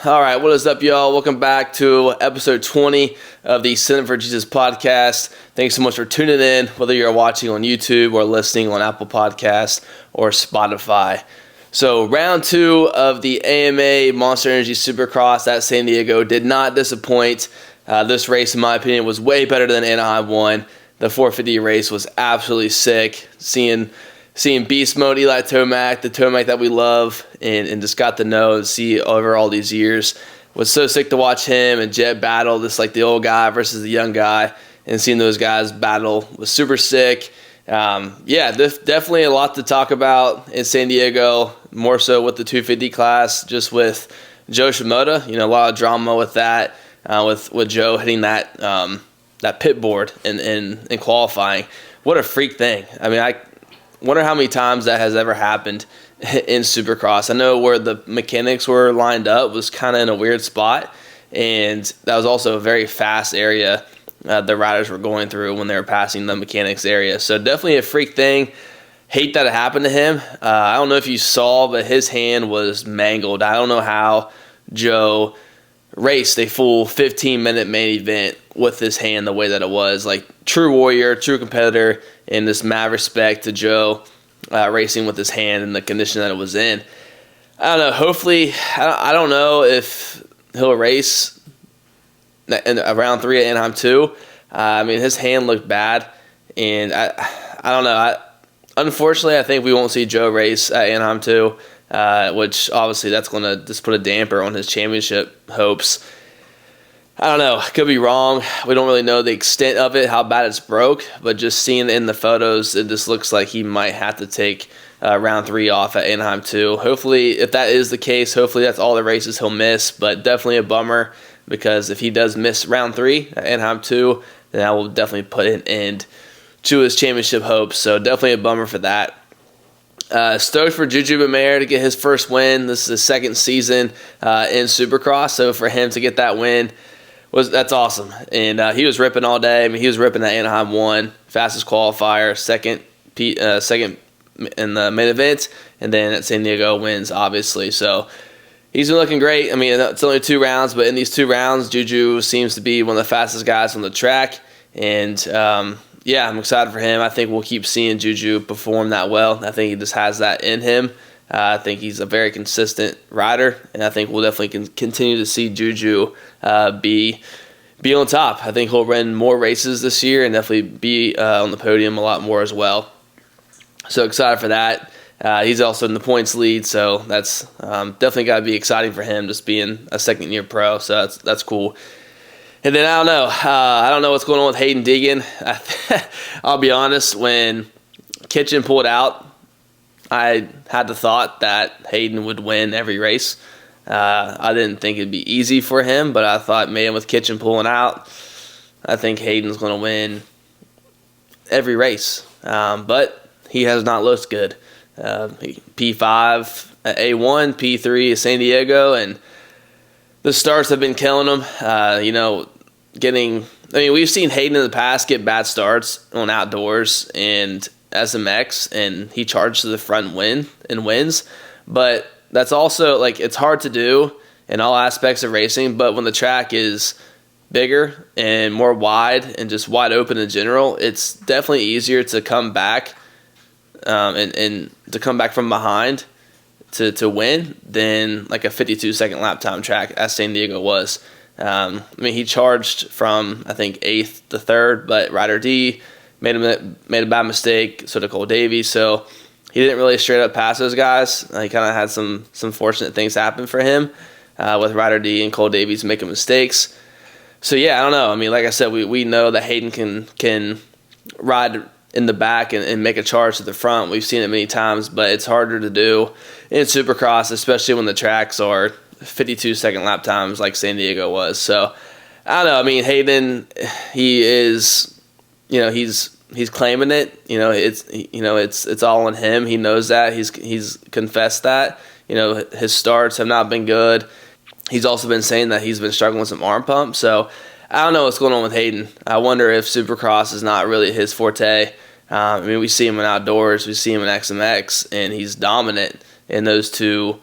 All right, what is up, y'all? Welcome back to episode 20 of the SendItForJesus Podcast. Thanks so much for tuning in, whether you're watching on YouTube or listening on Apple Podcasts or Spotify. So round 2 of the AMA Monster Energy Supercross at San Diego did not disappoint. This race, in my opinion, was way better than Anaheim 1. The 450 race was absolutely sick. Seeing beast mode Eli Tomac, the Tomac that we love and just got to know and see over all these years. Was so sick to watch him and Jett battle, just like the old guy versus the young guy, and seeing those guys battle was super sick. Definitely a lot to talk about in San Diego, more so with the 250 class, just with Joe Shimoda. A lot of drama with that, with Joe hitting that pit board in qualifying. What a freak thing. I mean, I wonder how many times that has ever happened in Supercross. I know where the mechanics were lined up was kind of in a weird spot, and that was also a very fast area the riders were going through when they were passing the mechanics area. So definitely a freak thing. Hate that it happened to him. I don't know if you saw, but his hand was mangled. I don't know how Joe raced a full 15-minute main event with his hand the way that it was. Like, true warrior, true competitor, and just mad respect to Joe racing with his hand in the condition that it was in. I don't know. Hopefully, I don't know if he'll race in round 3 at Anaheim 2. I mean, his hand looked bad, and I don't know. Unfortunately, I think we won't see Joe race at Anaheim 2, which obviously that's going to just put a damper on his championship hopes. I don't know. Could be wrong. We don't really know the extent of it, how bad it's broke, but just seeing in the photos, it just looks like he might have to take round 3 off at Anaheim 2. Hopefully, if that is the case, hopefully that's all the races he'll miss, but definitely a bummer, because if he does miss round 3 at Anaheim 2, then that will definitely put an end to his championship hopes. So definitely a bummer for that. Stoked for Juju Bemair to get his first win. This is his second season in Supercross, so for him to get that win, that's awesome. And he was ripping all day. I mean, he was ripping at Anaheim 1, fastest qualifier, second in the main event, and then at San Diego wins, obviously. So he's been looking great. I mean, it's only 2 rounds, but in these 2 rounds, Juju seems to be one of the fastest guys on the track. And, I'm excited for him. I think we'll keep seeing Juju perform that well. I think he just has that in him. I think he's a very consistent rider, and I think we'll definitely continue to see Juju be on top. I think he'll win more races this year and definitely be on the podium a lot more as well. So excited for that. He's also in the points lead, so that's definitely got to be exciting for him, just being a second-year pro. So that's cool. And then I don't know what's going on with Haiden Deegan. I'll be honest, when Kitchen pulled out, I had the thought that Haiden would win every race. I didn't think it'd be easy for him, but I thought, man, with Kitchen pulling out, I think Hayden's going to win every race. But he has not looked good. P5 at A1, P3 at San Diego, and the starts have been killing him. We've seen Haiden in the past get bad starts on outdoors and SMX, and he charges to the front wins. But that's also, it's hard to do in all aspects of racing, but when the track is bigger and more wide and just wide open in general, it's definitely easier to come back and to come back from behind to win than like a 52-second lap time track as San Diego was. He charged from, I think, 8th to 3rd, but Ryder D made a bad mistake, so did Cole Davies, so he didn't really straight up pass those guys. He kind of had some fortunate things happen for him with Ryder D and Cole Davies making mistakes. So I don't know. Like I said, we know that Haiden can ride in the back and make a charge to the front. We've seen it many times, but it's harder to do in Supercross, especially when the tracks are 52-second lap times like San Diego was. So I don't know. Haiden, he is, he's claiming it. It's all on him. He knows that. He's confessed that. His starts have not been good. He's also been saying that he's been struggling with some arm pump. So I don't know what's going on with Haiden. I wonder if Supercross is not really his forte. We see him in outdoors. We see him in XMX, and he's dominant in those 2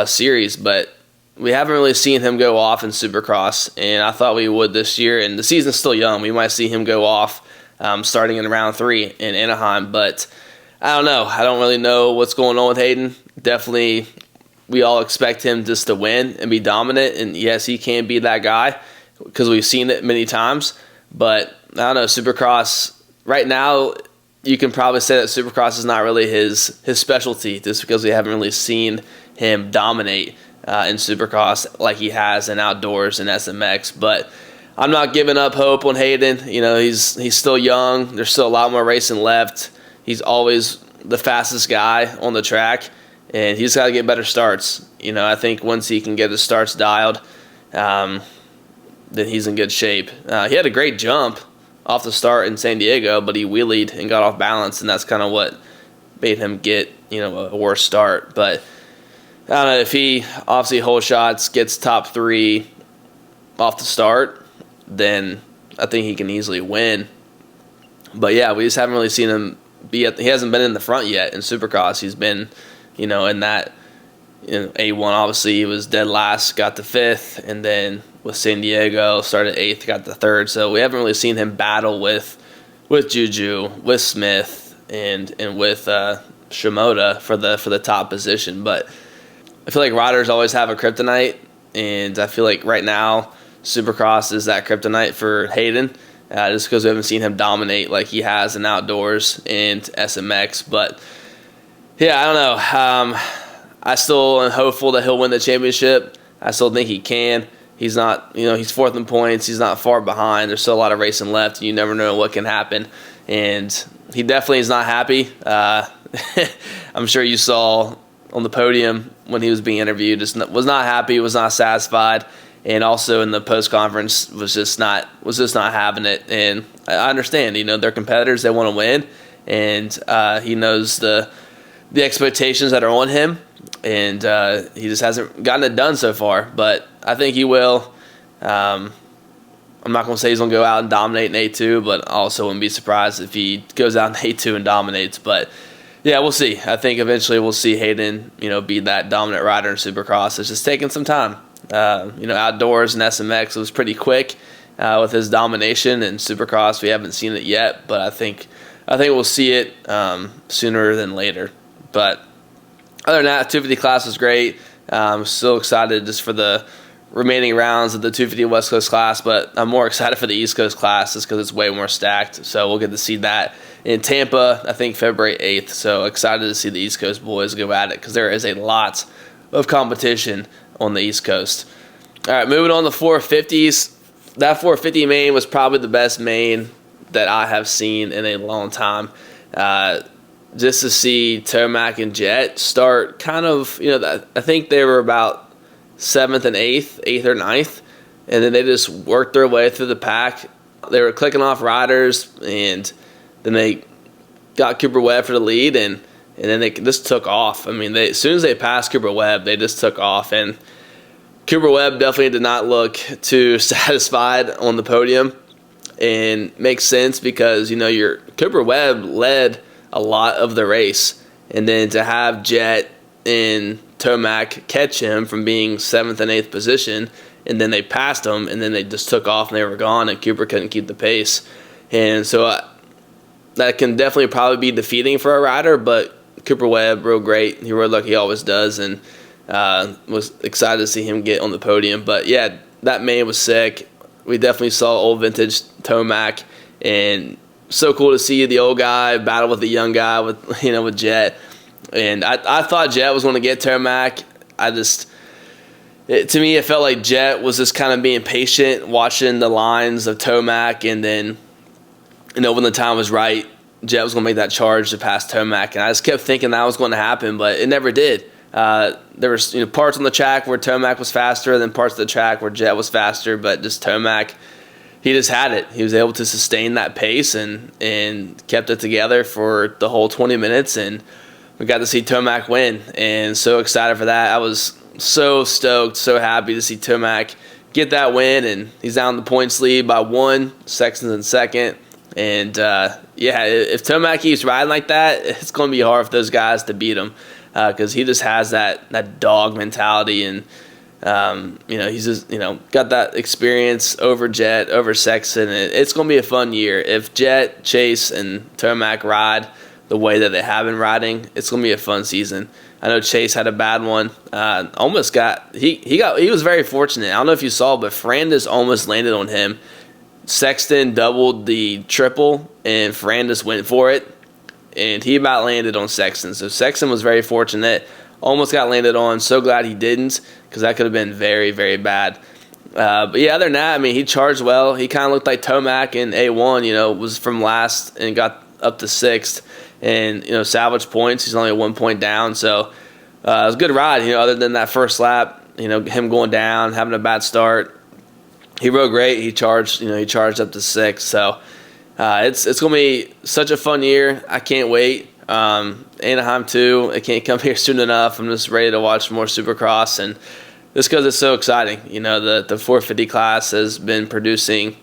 series. But we haven't really seen him go off in Supercross, and I thought we would this year. And the season's still young. We might see him go off starting in round 3 in Anaheim, but I don't know. I don't really know what's going on with Haiden. Definitely, we all expect him just to win and be dominant, and yes, he can be that guy because we've seen it many times. But I don't know, Supercross right now, you can probably say that Supercross is not really his specialty, just because we haven't really seen him dominate in Supercross like he has in outdoors and SMX. But I'm not giving up hope on Haiden. He's still young. There's still a lot more racing left. He's always the fastest guy on the track, and he's got to get better starts. I think once he can get his starts dialed, then he's in good shape. He had a great jump off the start in San Diego, but he wheelied and got off balance, and that's kind of what made him get a worse start. But I don't know, if he obviously whole shots, gets top 3 off the start, then I think he can easily win. But yeah, we just haven't really seen him he hasn't been in the front yet in Supercross. He's been in that A1, obviously he was dead last, got the 5th, and then with San Diego started 8th, got the 3rd. So we haven't really seen him battle with Juju, with Smith, and with Shimoda for the top position. But I feel like riders always have a kryptonite, and I feel like right now Supercross is that kryptonite for Haiden, just because we haven't seen him dominate like he has in outdoors and SMX. But yeah, I don't know. I still am hopeful that he'll win the championship. I still think he can. He's not, he's 4th in points. He's not far behind. There's still a lot of racing left, and you never know what can happen. And he definitely is not happy. I'm sure you saw on the podium when he was being interviewed, was not happy, was not satisfied, and also in the post conference was just not having it. And I understand, they're competitors, they want to win, and he knows the expectations that are on him, and he just hasn't gotten it done so far. But I think he will. I'm not going to say he's going to go out and dominate in A2, but I also wouldn't be surprised if he goes out in A2 and dominates. But yeah, we'll see. I think eventually we'll see Haiden, be that dominant rider in Supercross. It's just taking some time. Outdoors and SMX, it was pretty quick with his domination. In Supercross, we haven't seen it yet, but I think we'll see it sooner than later. But other than that, 250 class was great. I'm so excited just for the remaining rounds of the 250 West Coast class, but I'm more excited for the East Coast class just because it's way more stacked. So we'll get to see that in Tampa, I think February 8th. So excited to see the East Coast boys go at it because there is a lot of competition on the East Coast. All right, moving on to 450s. That 450 main was probably the best main that I have seen in a long time. Just to see Tomac and Jett start kind of, I think they were about 7th and 8th or 9th, and then they just worked their way through the pack. They were clicking off riders, and then they got Cooper Webb for the lead, and then they just took off. I mean, as soon as they passed Cooper Webb, they just took off, and Cooper Webb definitely did not look too satisfied on the podium, and makes sense because, your Cooper Webb led a lot of the race, and then to have Jett and Tomac catch him from being 7th and 8th position, and then they passed him, and then they just took off and they were gone, and Cooper couldn't keep the pace. And so that can definitely probably be defeating for a rider, but Cooper Webb real great. He rode like he always does, and was excited to see him get on the podium. But yeah, that main was sick. We definitely saw old vintage Tomac, and so cool to see the old guy battle with the young guy with Jett. And I thought Jett was going to get Tomac. To me, it felt like Jett was just kind of being patient, watching the lines of Tomac, and then, when the time was right, Jett was going to make that charge to pass Tomac. And I just kept thinking that was going to happen, but it never did. There was parts on the track where Tomac was faster, and then parts of the track where Jett was faster, but just Tomac, he just had it. He was able to sustain that pace and kept it together for the whole 20 minutes, and we got to see Tomac win, and so excited for that. I was so stoked, so happy to see Tomac get that win, and he's down the points lead by 1, Sexton's in second. And if Tomac keeps riding like that, it's going to be hard for those guys to beat him because he just has that dog mentality, and He's just, got that experience over Jett, over Sexton. It's going to be a fun year. If Jett, Chase, and Tomac ride the way that they have been riding, it's going to be a fun season. I know Chase had a bad one. He was very fortunate. I don't know if you saw, but Ferrandis almost landed on him. Sexton doubled the triple, and Ferrandis went for it, and he about landed on Sexton. So Sexton was very fortunate. Almost got landed on. So glad he didn't, because that could have been very, very bad. But yeah, other than that, he charged well. He kind of looked like Tomac in A1, was from last and got up to 6th. And, salvaged points. He's only 1 point down. So it was a good ride, other than that first lap, him going down, having a bad start. He rode great. He charged up to 6th. So it's going to be such a fun year. I can't wait. Anaheim too. It can't come here soon enough. I'm just ready to watch more Supercross, and just because it's so exciting. The 450 class has been producing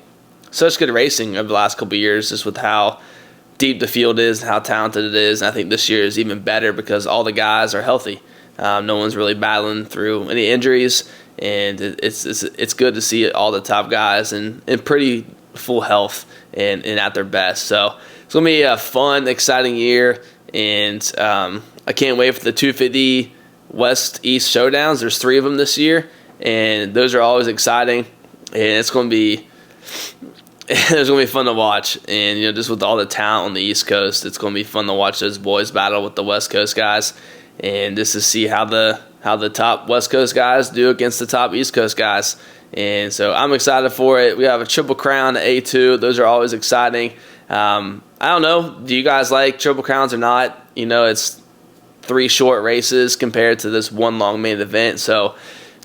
such good racing over the last couple of years, just with how deep the field is and how talented it is. And I think this year is even better because all the guys are healthy. No one's really battling through any injuries, and it's good to see all the top guys in pretty full health and at their best. So it's going to be a fun, exciting year, and I can't wait for the 250 West-East showdowns. There's 3 of them this year, and those are always exciting, and it's going to be fun to watch. And just with all the talent on the East Coast, it's going to be fun to watch those boys battle with the West Coast guys, and just to see how the top West Coast guys do against the top East Coast guys. And so I'm excited for it. We have a Triple Crown at A2. Those are always exciting. I don't know. Do you guys like Triple Crowns or not? It's 3 short races compared to this one long main event. So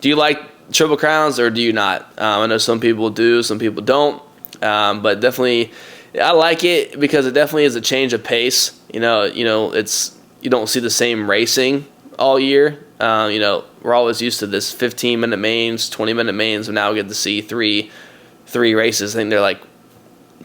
do you like Triple Crowns or do you not? I know some people do, some people don't. But definitely I like it because it definitely is a change of pace. It's you don't see the same racing all year. We're always used to this 15-minute mains, 20-minute mains, and now we get to see three races. I think they're like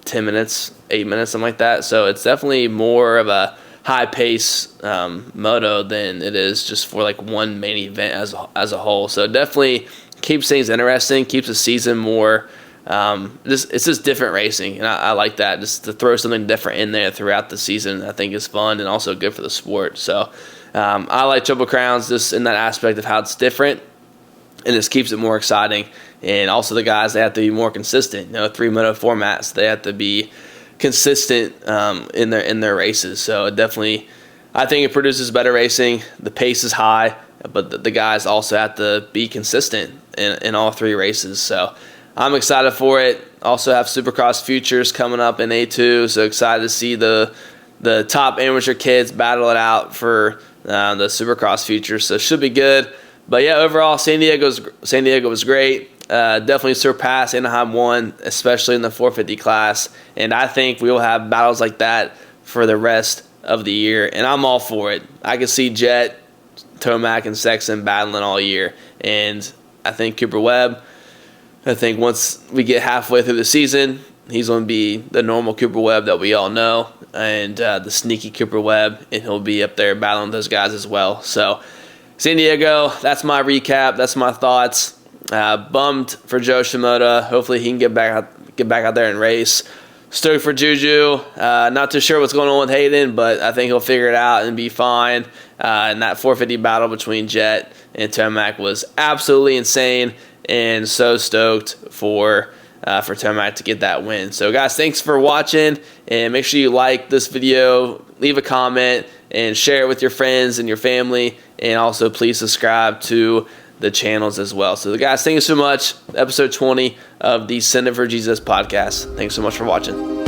10 minutes, 8 minutes, something like that. So it's definitely more of a high-pace moto than it is just for like one main event as a whole. So it definitely keeps things interesting, keeps the season more. It's just different racing, and I like that. Just to throw something different in there throughout the season, I think is fun and also good for the sport. So I like Triple Crowns just in that aspect of how it's different, and this keeps it more exciting. And also the guys, they have to be more consistent. 3-moto formats, they have to be consistent in their races. So it definitely, I think it produces better racing. The pace is high, but the guys also have to be consistent in all 3 races. So I'm excited for it. Also have Supercross Futures coming up in A2, so excited to see the top amateur kids battle it out for the Supercross Futures. So it should be good. But yeah, overall, San Diego was great. Definitely surpassed Anaheim 1, especially in the 450 class. And I think we will have battles like that for the rest of the year, and I'm all for it. I can see Jett, Tomac, and Sexton battling all year, and I think Cooper Webb. I think once we get halfway through the season, he's going to be the normal Cooper Webb that we all know, and the sneaky Cooper Webb, and he'll be up there battling those guys as well. So San Diego, that's my recap. That's my thoughts. Bummed for Joe Shimoda. Hopefully he can get back out there and race. Stoked for Juju. Not too sure what's going on with Haiden, but I think he'll figure it out and be fine. And that 450 battle between Jett and Tomac was absolutely insane. And so stoked for Tomac to get that win. So guys, thanks for watching, and make sure you like this video, leave a comment, and share it with your friends and your family, and also please subscribe to the channels as well. So guys, thank you so much. Episode 20 of the Send It For Jesus podcast. Thanks so much for watching.